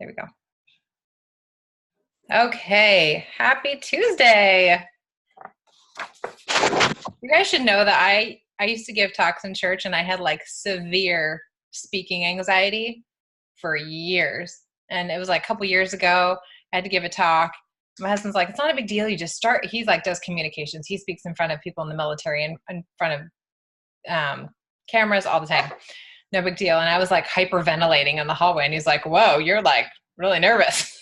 There we go. Okay, happy Tuesday. You guys should know that I used to give talks in church and I had like severe speaking anxiety for years. And it was like a couple years ago, I had to give a talk. My husband's like, it's not a big deal. You just start. He's like, does communications. He speaks in front of people in the military and in front of cameras all the time. No big deal. And I was like hyperventilating in the hallway. And he's like, whoa, you're like really nervous.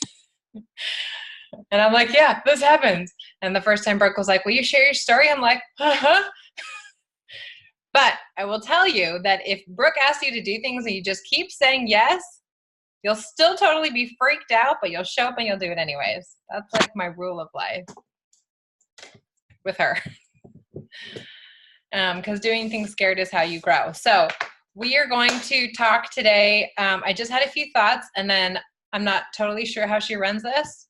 And I'm like, yeah, this happens. And the first time Brooke was like, will you share your story? I'm like, uh-huh. But I will tell you that if Brooke asks you to do things and you just keep saying yes, you'll still totally be freaked out, but you'll show up and you'll do it anyways. That's like my rule of life with her. Because doing things scared is how you grow. So we are going to talk today. I just had a few thoughts, and then I'm not totally sure how she runs this.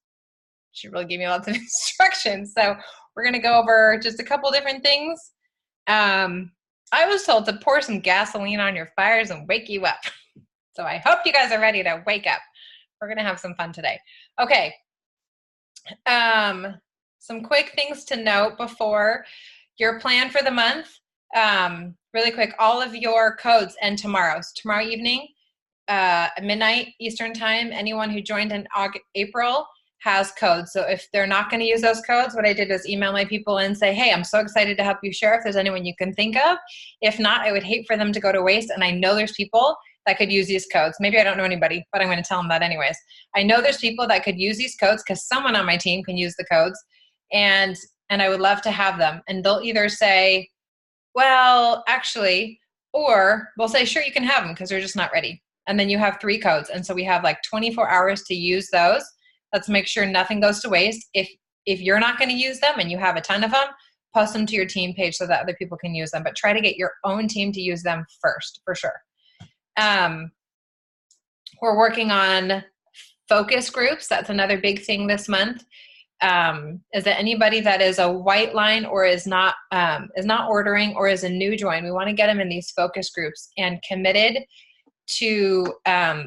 She really gave me lots of instructions. So we're going to go over just a couple different things. I was told to pour some gasoline on your fires and wake you up. So I hope you guys are ready to wake up. We're going to have some fun today. Okay. Some quick things to note before your plan for the month. Really quick, all of your codes end tomorrow. So tomorrow evening, at midnight Eastern time, anyone who joined in April has codes. So if they're not going to use those codes, what I did was email my people and say, hey, I'm so excited to help you share if there's anyone you can think of. If not, I would hate for them to go to waste. And I know there's people that could use these codes. Maybe I don't know anybody, but I'm going to tell them that anyways. I know there's people that could use these codes because someone on my team can use the codes, and I would love to have them. And they'll either say, well, actually, or they'll say, sure, you can have them because they're just not ready. And then you have 3 codes. And so we have like 24 hours to use those. Let's make sure nothing goes to waste. If you're not going to use them and you have a ton of them, post them to your team page so that other people can use them. But try to get your own team to use them first, for sure. We're working on focus groups. That's another big thing this month. Is that anybody that is a white line or is not ordering or is a new join, we want to get them in these focus groups and committed to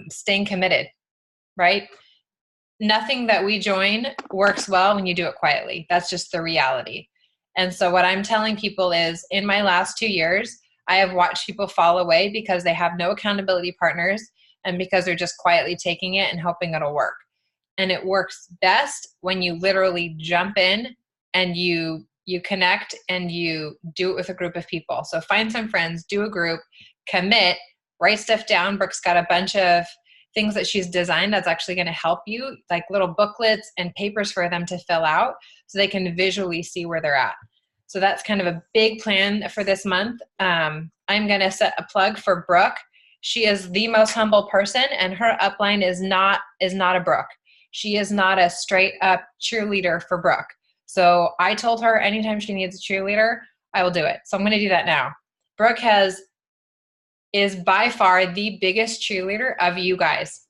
staying committed, right? Nothing that we join works well when you do it quietly. That's just the reality. And so what I'm telling people is, in my last 2 years, I have watched people fall away because they have no accountability partners and because they're just quietly taking it and hoping it'll work. And it works best when you literally jump in and you connect and you do it with a group of people. So find some friends, do a group, commit, write stuff down. Brooke's got a bunch of things that she's designed that's actually going to help you, like little booklets and papers for them to fill out so they can visually see where they're at. So that's kind of a big plan for this month. I'm going to set a plug for Brooke. She is the most humble person, and her upline is not a Brooke. She is not a straight up cheerleader for Brooke. So I told her anytime she needs a cheerleader, I will do it. So I'm going to do that now. Brooke is by far the biggest cheerleader of you guys,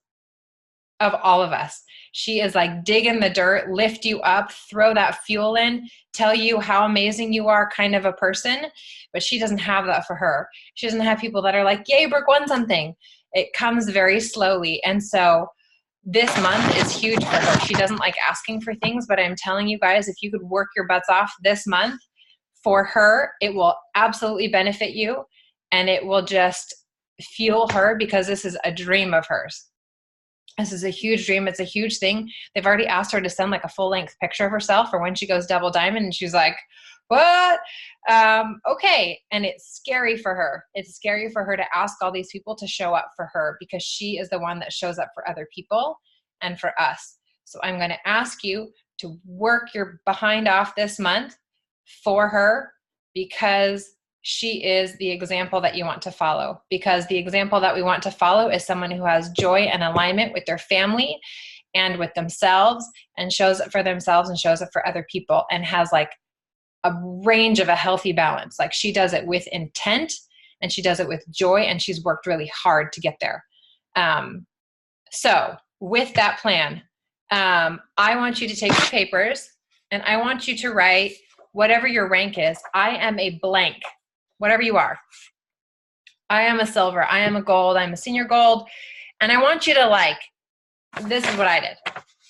of all of us. She is like dig in the dirt, lift you up, throw that fuel in, tell you how amazing you are kind of a person. But she doesn't have that for her. She doesn't have people that are like, yay, Brooke won something. It comes very slowly. And so this month is huge for her. She doesn't like asking for things, but I'm telling you guys, if you could work your butts off this month for her, it will absolutely benefit you. And it will just fuel her because this is a dream of hers. This is a huge dream. It's a huge thing. They've already asked her to send like a full-length picture of herself for when she goes double diamond. And she's like, what? Okay. And it's scary for her. It's scary for her to ask all these people to show up for her because she is the one that shows up for other people and for us. So I'm going to ask you to work your behind off this month for her because she is the example that you want to follow, because the example that we want to follow is someone who has joy and alignment with their family and with themselves and shows up for themselves and shows up for other people and has like a range of a healthy balance. Like she does it with intent and she does it with joy and she's worked really hard to get there. So with that plan, I want you to take your papers and I want you to write whatever your rank is. I am a blank. Whatever you are. I am a silver, I am a gold, I'm a senior gold. And I want you to like this is what I did.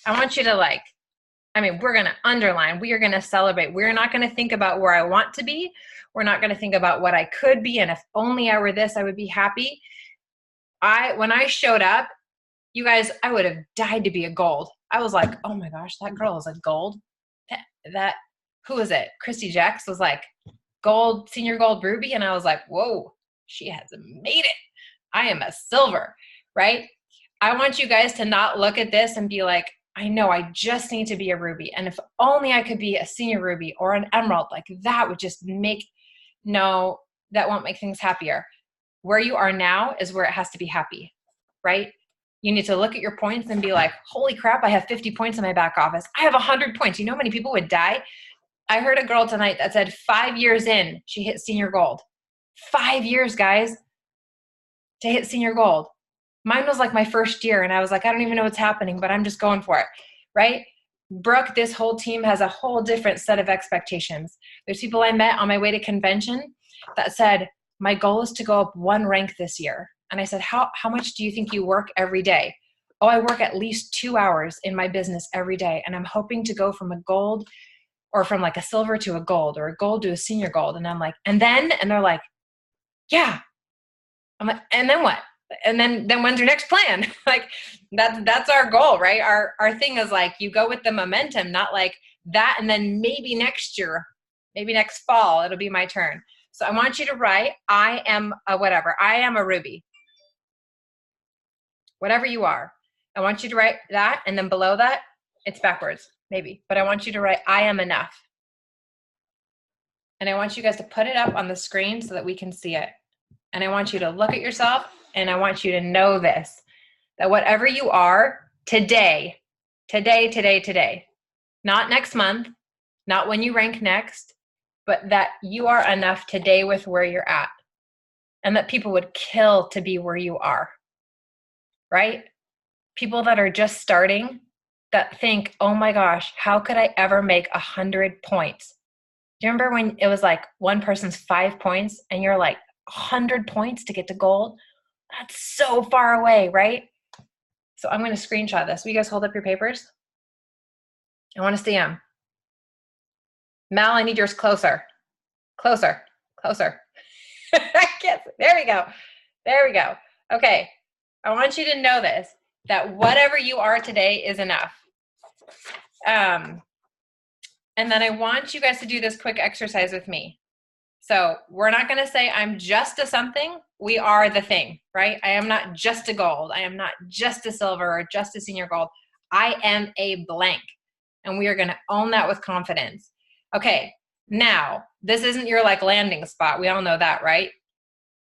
I want you to we're going to underline, we are going to celebrate. We're not going to think about where I want to be. We're not going to think about what I could be. And if only I were this, I would be happy. When I showed up, you guys, I would have died to be a gold. I was like, oh my gosh, that girl is a gold. Who was it? Christy Jacks was like gold, senior gold ruby. And I was like, whoa, she has made it. I am a silver, right? I want you guys to not look at this and be like, I know I just need to be a ruby. And if only I could be a senior ruby or an emerald, like that would just no, that won't make things happier. Where you are now is where it has to be happy, right? You need to look at your points and be like, holy crap, I have 50 points in my back office. I have 100 points. You know how many people would die? I heard a girl tonight that said 5 years in, she hit senior gold. 5 years, guys, to hit senior gold. Mine was like my first year, and I was like, I don't even know what's happening, but I'm just going for it, right? Brooke, this whole team has a whole different set of expectations. There's people I met on my way to convention that said, my goal is to go up 1 rank this year. And I said, how much do you think you work every day? Oh, I work at least 2 hours in my business every day, and I'm hoping to go from a gold or from like a silver to a gold or a gold to a senior gold. And I'm like, and they're like, yeah. I'm like, and then what? And then when's your next plan? Like that's our goal, right? Our thing is like, you go with the momentum, not like that. And then maybe next year, maybe next fall, it'll be my turn. So I want you to write, I am a whatever. I am a ruby. Whatever you are. I want you to write that. And then below that, it's backwards, maybe. But I want you to write, I am enough. And I want you guys to put it up on the screen so that we can see it. And I want you to look at yourself, and I want you to know this, that whatever you are today, not next month, not when you rank next, but that you are enough today with where you're at, and that people would kill to be where you are, right? People that are just starting that think, oh my gosh, how could I ever make 100 points? Do you remember when it was like one person's 5 points and you're like 100 points to get to gold? That's so far away, right? So I'm going to screenshot this. Will you guys hold up your papers? I want to see them. Mal, I need yours closer. Closer. I can't. There we go. Okay. I want you to know this, that whatever you are today is enough. And then I want you guys to do this quick exercise with me. So we're not going to say I'm just a something. We are the thing, right? I am not just a gold. I am not just a silver or just a senior gold. I am a blank. And we are going to own that with confidence. Okay, now, this isn't your like landing spot. We all know that, right?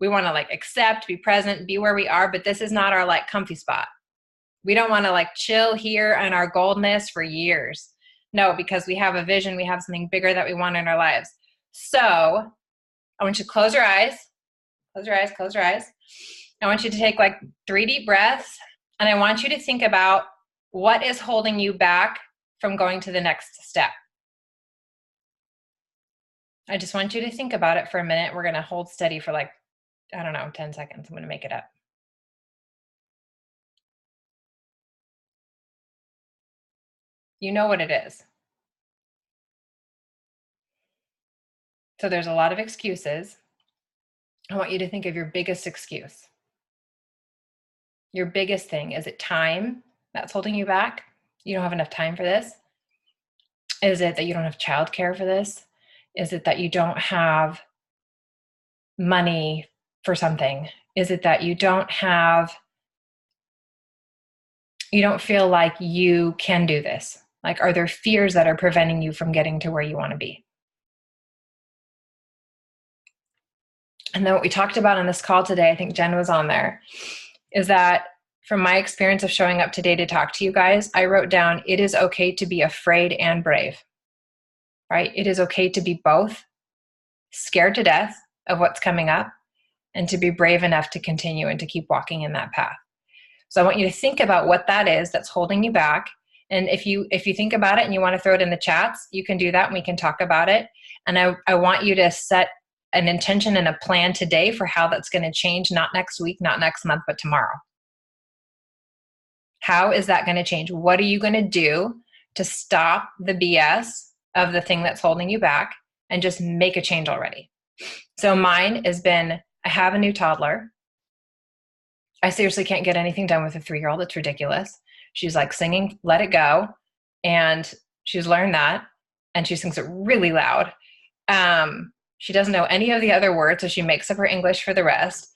We want to like accept, be present, be where we are, but this is not our like comfy spot. We don't want to like chill here in our goldness for years. No, because we have a vision, we have something bigger that we want in our lives. So I want you to close your eyes. Close your eyes. I want you to take like 3 deep breaths, and I want you to think about what is holding you back from going to the next step. I just want you to think about it for a minute. We're going to hold steady for like, I don't know, 10 seconds. I'm going to make it up. You know what it is. So there's a lot of excuses. I want you to think of your biggest excuse. Your biggest thing. Is it time that's holding you back? You don't have enough time for this? Is it that you don't have childcare for this? Is it that you don't have money for something? Is it that you don't feel like you can do this? Like, are there fears that are preventing you from getting to where you want to be? And then what we talked about on this call today, I think Jen was on there, is that from my experience of showing up today to talk to you guys, I wrote down, it is okay to be afraid and brave, right? It is okay to be both scared to death of what's coming up and to be brave enough to continue and to keep walking in that path. So I want you to think about what that is that's holding you back. And if you think about it and you want to throw it in the chats, you can do that and we can talk about it. And I want you to set an intention and a plan today for how that's going to change, not next week, not next month, but tomorrow. How is that going to change? What are you going to do to stop the BS of the thing that's holding you back and just make a change already? So mine has been, I have a new toddler. I seriously can't get anything done with a 3-year-old. It's ridiculous. She's like singing Let It Go, and she's learned that, and she sings it really loud. She doesn't know any of the other words, so she makes up her English for the rest.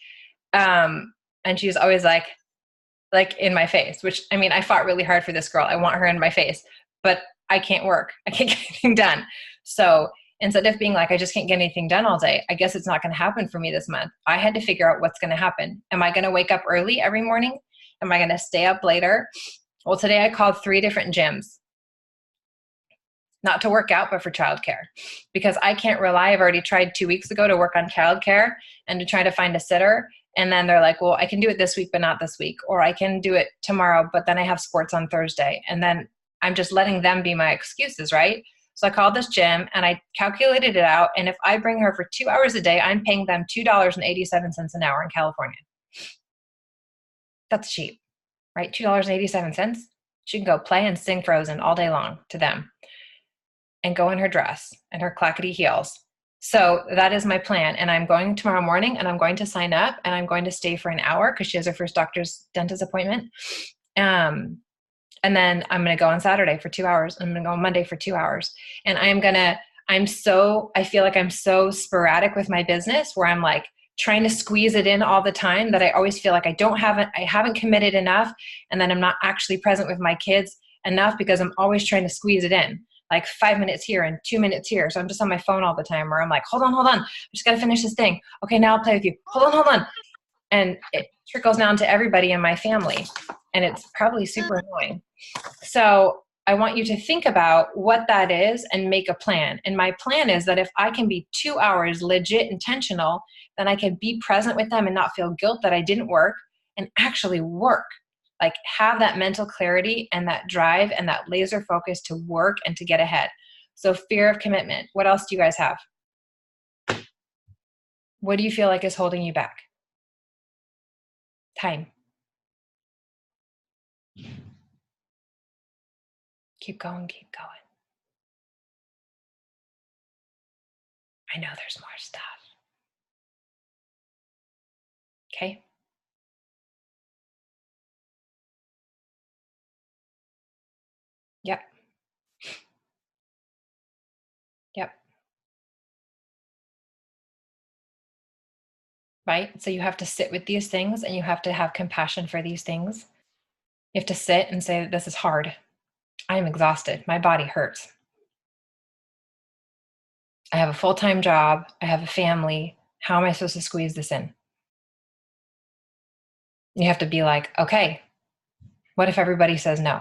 And she's always like in my face, which, I mean, I fought really hard for this girl. I want her in my face, but I can't work. I can't get anything done. So instead of being like, I just can't get anything done all day, I guess it's not going to happen for me this month. I had to figure out what's going to happen. Am I going to wake up early every morning? Am I going to stay up later? Well, today I called 3 different gyms, not to work out, but for childcare, because I can't rely. I've already tried 2 weeks ago to work on childcare and to try to find a sitter. And then they're like, well, I can do it this week, but not this week. Or I can do it tomorrow, but then I have sports on Thursday. And then I'm just letting them be my excuses, right? So I called this gym and I calculated it out. And if I bring her for 2 hours a day, I'm paying them $2.87 an hour in California. That's cheap, right? $2.87. She can go play and sing Frozen all day long to them and go in her dress and her clackety heels. So that is my plan. And I'm going tomorrow morning and I'm going to sign up and I'm going to stay for an hour because she has her first doctor's dentist appointment. And then I'm going to go on Saturday for 2 hours. I'm going to go on Monday for 2 hours. And I feel like I'm so sporadic with my business where I'm like trying to squeeze it in all the time that I always feel like I haven't committed enough. And then I'm not actually present with my kids enough because I'm always trying to squeeze it in. Like 5 minutes here and 2 minutes here. So I'm just on my phone all the time where I'm like, hold on. I just got to finish this thing. Okay, now I'll play with you. Hold on. And it trickles down to everybody in my family. And it's probably super annoying. So I want you to think about what that is and make a plan. And my plan is that if I can be 2 hours legit intentional, then I can be present with them and not feel guilt that I didn't work and actually work. Like have that mental clarity and that drive and that laser focus to work and to get ahead. So fear of commitment. What else do you guys have? What do you feel like is holding you back? Time. Keep going. I know there's more stuff. Okay. Yep. Right? So you have to sit with these things and you have to have compassion for these things. You have to sit and say, this is hard. I am exhausted. My body hurts. I have a full-time job. I have a family. How am I supposed to squeeze this in? You have to be like, okay, what if everybody says no?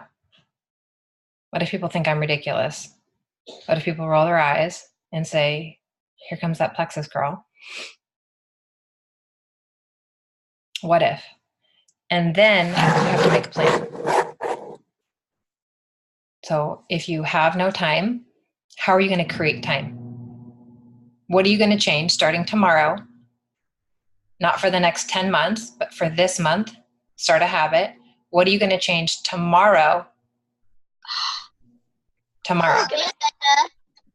What if people think I'm ridiculous? What if people roll their eyes and say, here comes that plexus girl? What if? And then you have to make a plan. So if you have no time, how are you going to create time? What are you going to change starting tomorrow? Not for the next 10 months, but for this month, start a habit. What are you going to change tomorrow? Tomorrow. I'm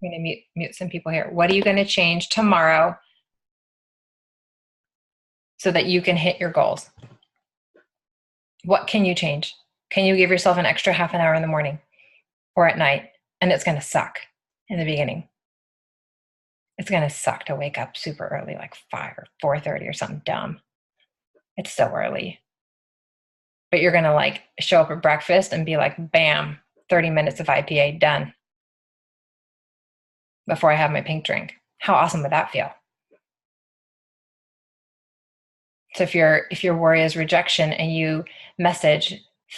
going to mute some people here. What are you going to change tomorrow so that you can hit your goals? What can you change? Can you give yourself an extra half an hour in the morning or at night? And it's going to suck in the beginning. It's going to suck to wake up super early, like 5 or 4:30 or something dumb. It's so early. But you're going to like show up at breakfast and be like, bam, 30 minutes of IPA done before I have my pink drink. How awesome would that feel? So if your worry is rejection and you message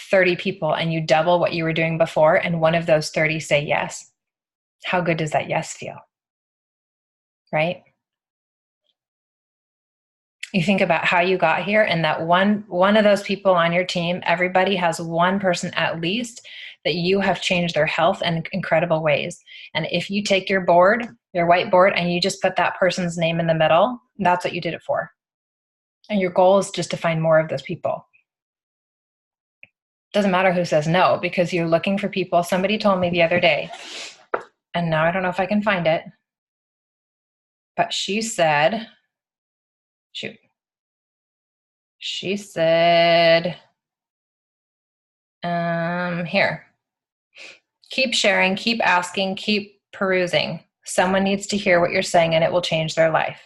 30 people and you double what you were doing before and one of those 30 say yes, how good does that yes feel? Right? You think about how you got here and that one of those people on your team, everybody has one person at least that you have changed their health in incredible ways. And if you take your whiteboard, and you just put that person's name in the middle, that's what you did it for. And your goal is just to find more of those people. Doesn't matter who says no, because you're looking for people. Somebody told me the other day, and now I don't know if I can find it, but she said, shoot, she said, here, keep sharing, keep asking, keep perusing. Someone needs to hear what you're saying and it will change their life.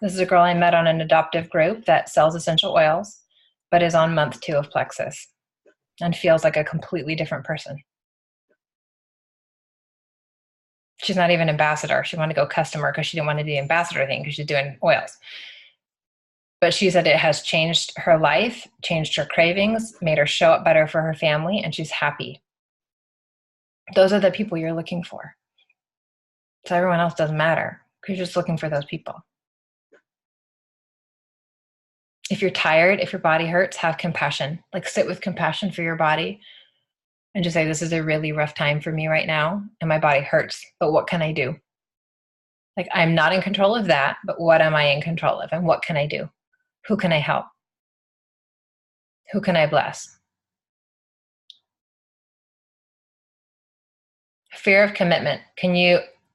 This is a girl I met on an adoptive group that sells essential oils, but is on month 2 of Plexus and feels like a completely different person. She's not even ambassador. She wanted to go customer because she didn't want to do the ambassador thing because she's doing oils. But she said it has changed her life, changed her cravings, made her show up better for her family, and she's happy. Those are the people you're looking for. So everyone else doesn't matter because you're just looking for those people. If you're tired, if your body hurts, have compassion. Like sit with compassion for your body and just say, this is a really rough time for me right now and my body hurts, but what can I do? Like I'm not in control of that, but what am I in control of and what can I do? Who can I help? Who can I bless? Fear of commitment.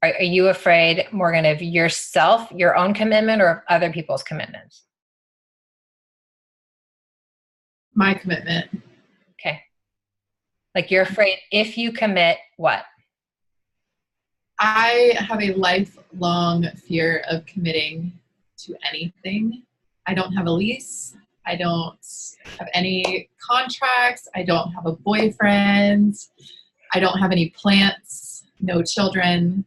Are you afraid, Morgan, of yourself, your own commitment, or of other people's commitments? My commitment. Okay. Like you're afraid if you commit, what? I have a lifelong fear of committing to anything. I don't have a lease. I don't have any contracts. I don't have a boyfriend. I don't have any plants, no children.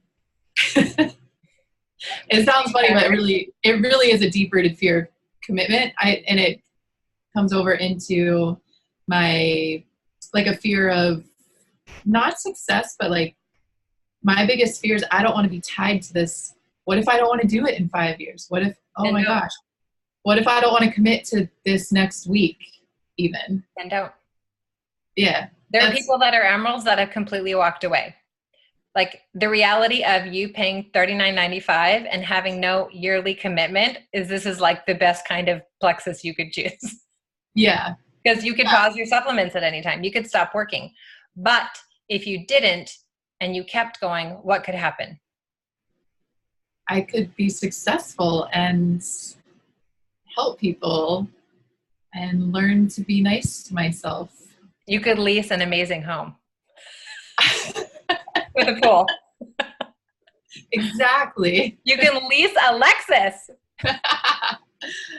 It sounds funny, but it really is a deep-rooted fear of commitment. And it comes over into my, like a fear of not success, but like my biggest fear is I don't want to be tied to this. What if I don't want to do it in 5 years? What if, oh my gosh, what if I don't want to commit to this next week even? And don't. Yeah. There are people that are emeralds that have completely walked away. Like the reality of you paying $39.95 and having no yearly commitment this is like the best kind of Plexus you could choose. Yeah. Because you could pause your supplements at any time. You could stop working. But if you didn't and you kept going, what could happen? I could be successful and help people and learn to be nice to myself. You could lease an amazing home with a pool. Exactly. You can lease a Lexus.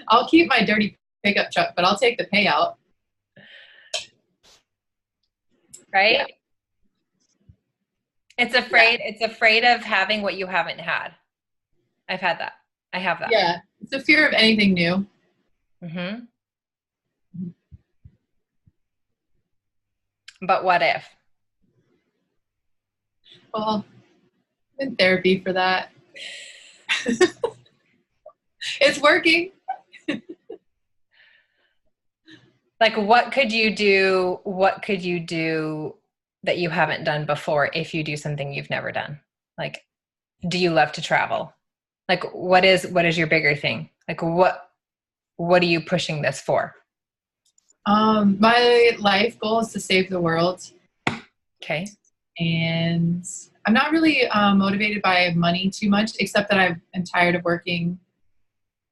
I'll keep my dirty pickup truck, but I'll take the payout. Right? Yeah. It's afraid of having what you haven't had. I've had that. I have that. Yeah. It's a fear of anything new. Mm-hmm. But what if? Well, I'm in therapy for that. It's working. Like, what could you do? What could you do that you haven't done before if you do something you've never done? Like, do you love to travel? Like, what is your bigger thing? Like, what are you pushing this for? My life goal is to save the world. Okay. And I'm not really motivated by money too much, except that I'm tired of working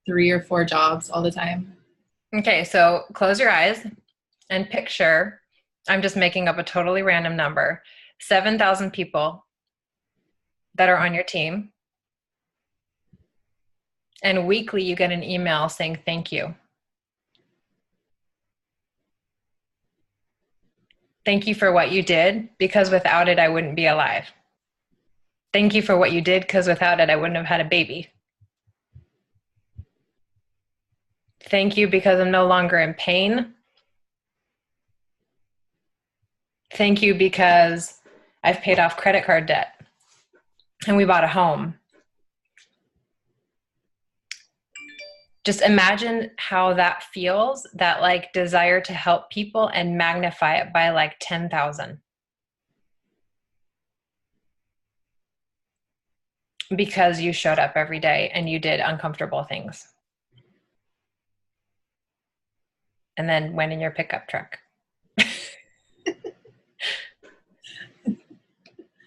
3 or 4 jobs all the time. Okay, so close your eyes and picture, I'm just making up a totally random number, 7,000 people that are on your team. And weekly you get an email saying thank you. Thank you for what you did, because without it, I wouldn't be alive. Thank you for what you did, because without it, I wouldn't have had a baby. Thank you because I'm no longer in pain. Thank you because I've paid off credit card debt and we bought a home. Just imagine how that feels, that like desire to help people, and magnify it by like 10,000. Because you showed up every day and you did uncomfortable things. And then went in your pickup truck.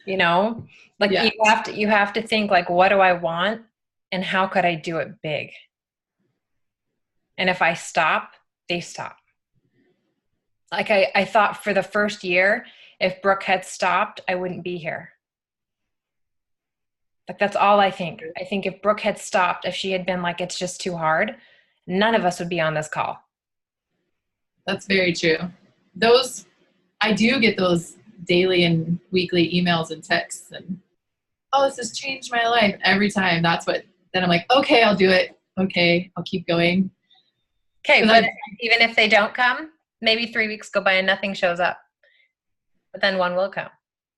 You know, like Yeah. you have to think like, what do I want and how could I do it big? And if I stop, they stop. Like I thought for the first year, if Brooke had stopped, I wouldn't be here. Like that's all I think. I think if Brooke had stopped, if she had been like, it's just too hard, none of us would be on this call. That's very true. Those, I do get those daily and weekly emails and texts and, oh, this has changed my life every time. That's what, then I'm like, okay, I'll do it. Okay, I'll keep going. Okay, but even if they don't come, maybe 3 weeks go by and nothing shows up. But then one will come,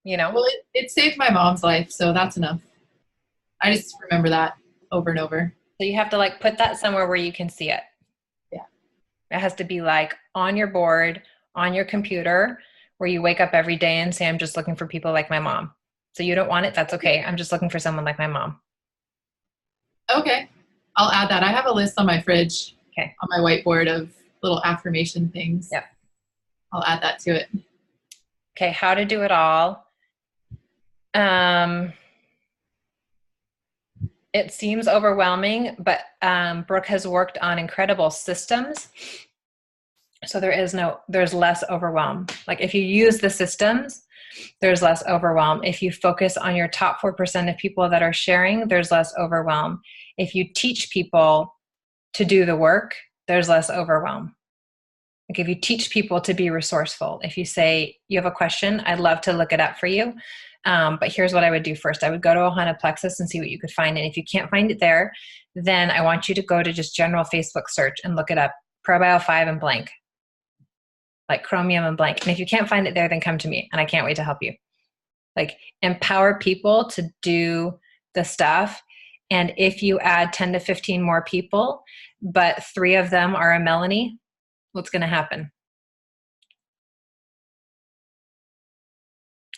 you know? Well, it saved my mom's life, so that's enough. I just remember that over and over. So you have to like put that somewhere where you can see it. Yeah. It has to be like on your board, on your computer, where you wake up every day and say, I'm just looking for people like my mom. So you don't want it, that's okay. I'm just looking for someone like my mom. Okay. I'll add that. I have a list on my fridge, okay, on my whiteboard of little affirmation things. Yep. I'll add that to it. Okay, how to do it all. It seems overwhelming, but Brooke has worked on incredible systems. So there's less overwhelm. Like if you use the systems, there's less overwhelm. If you focus on your top 4% of people that are sharing, there's less overwhelm. If you teach people to do the work, there's less overwhelm. Like if you teach people to be resourceful, if you say, you have a question, I'd love to look it up for you. But here's what I would do first. I would go to Ohana Plexus and see what you could find. And if you can't find it there, then I want you to go to just general Facebook search and look it up. ProBio 5 and blank. Like Chromium and blank. And if you can't find it there, then come to me and I can't wait to help you. Like empower people to do the stuff. And if you add 10 to 15 more people, but 3 of them are a Melanie, what's going to happen?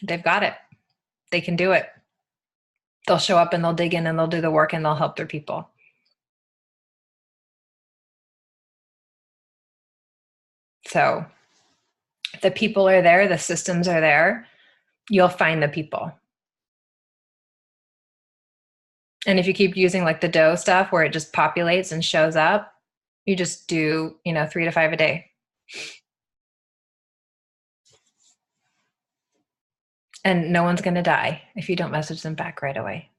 They've got it. They can do it. They'll show up and they'll dig in and they'll do the work and they'll help their people. So the people are there, the systems are there, you'll find the people. And if you keep using like the dough stuff where it just populates and shows up, you just do, 3 to 5 a day. And no one's going to die if you don't message them back right away.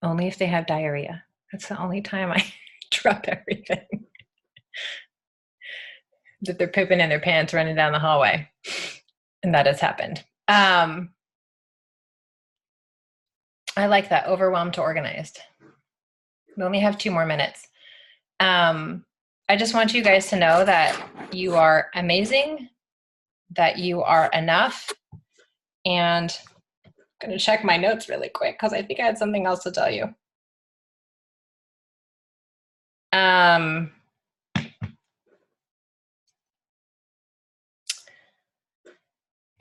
Only if they have diarrhea. That's the only time I drop everything. That they're pooping in their pants running down the hallway. And that has happened. I like that, overwhelmed to organized. We only have 2 more minutes. I just want you guys to know that you are amazing, that you are enough. And I'm going to check my notes really quick because I think I had something else to tell you.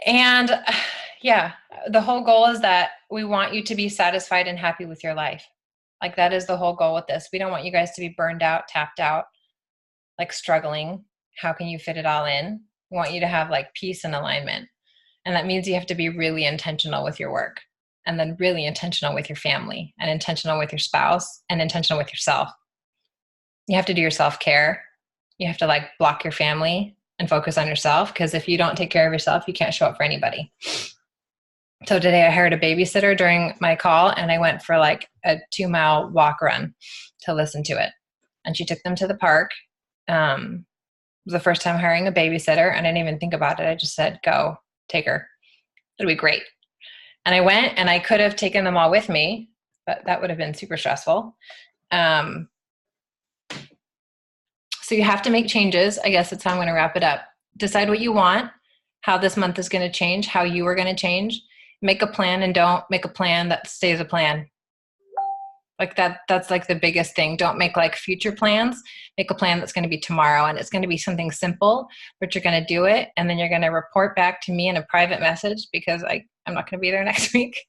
And yeah, the whole goal is that we want you to be satisfied and happy with your life. Like that is the whole goal with this. We don't want you guys to be burned out, tapped out, like struggling. How can you fit it all in? We want you to have like peace and alignment. And that means you have to be really intentional with your work, and then really intentional with your family, and intentional with your spouse, and intentional with yourself. You have to do your self-care. You have to like block your family and focus on yourself, because if you don't take care of yourself, you can't show up for anybody. So today I hired a babysitter during my call, and I went for like a 2-mile walk run to listen to it. And she took them to the park. It was the first time hiring a babysitter, and I didn't even think about it. I just said, go, take her. It'll be great. And I went, and I could have taken them all with me, but that would have been super stressful. So you have to make changes. I guess that's how I'm going to wrap it up. Decide what you want, how this month is going to change, how you are going to change. Make a plan, and don't make a plan that stays a plan. Like that's like the biggest thing. Don't make like future plans. Make a plan that's going to be tomorrow, and it's going to be something simple, but you're going to do it. And then you're going to report back to me in a private message, because I'm not going to be there next week,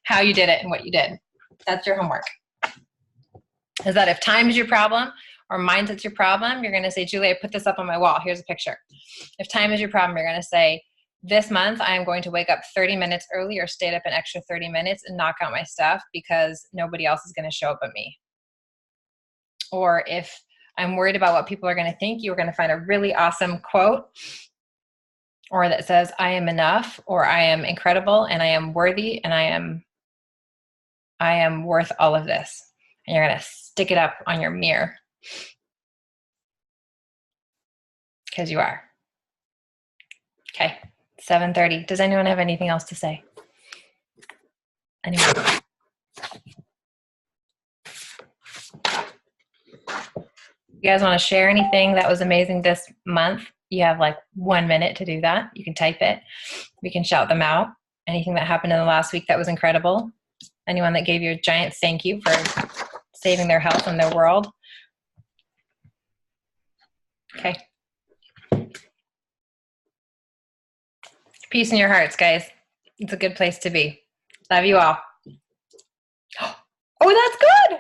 how you did it and what you did. That's your homework. Is that if time is your problem or mindset's your problem, you're going to say, Julie, I put this up on my wall. Here's a picture. If time is your problem, you're going to say, this month I'm going to wake up 30 minutes early or stay up an extra 30 minutes and knock out my stuff because nobody else is going to show up but me. Or if I'm worried about what people are going to think, you're going to find a really awesome quote or that says, I am enough, or I am incredible, and I am worthy, and I am worth all of this. And you're going to stick it up on your mirror. Because you are. Okay, 7:30. Does anyone have anything else to say? Anyone? You guys want to share anything that was amazing this month? You have like 1 minute to do that. You can type it. We can shout them out. Anything that happened in the last week that was incredible? Anyone that gave you a giant thank you for saving their health and their world? Okay. Peace in your hearts, guys. It's a good place to be. Love you all. Oh, that's good.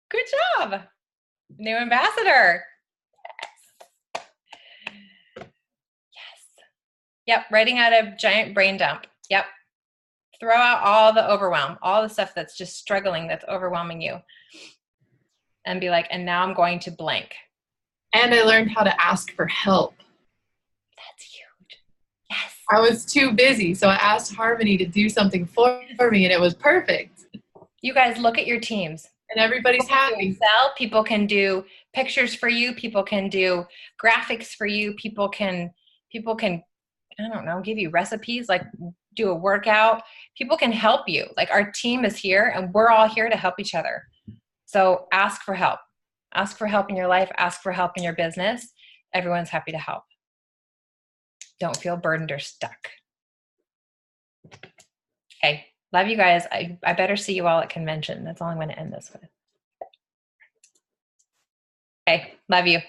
Good job. New ambassador. Yes. Yep. Writing out a giant brain dump. Yep. Throw out all the overwhelm, all the stuff that's just struggling, that's overwhelming you. And be like, and now I'm going to blank. And I learned how to ask for help. That's huge. Yes. I was too busy, so I asked Harmony to do something for me, and it was perfect. You guys look at your teams. And everybody's happy. Excel, people can do pictures for you. People can do graphics for you. People can, I don't know, give you recipes, like do a workout. People can help you. Like our team is here and we're all here to help each other. So ask for help. Ask for help in your life. Ask for help in your business. Everyone's happy to help. Don't feel burdened or stuck. Okay. Love you guys. I better see you all at convention. That's all I'm going to end this with. Okay. Love you.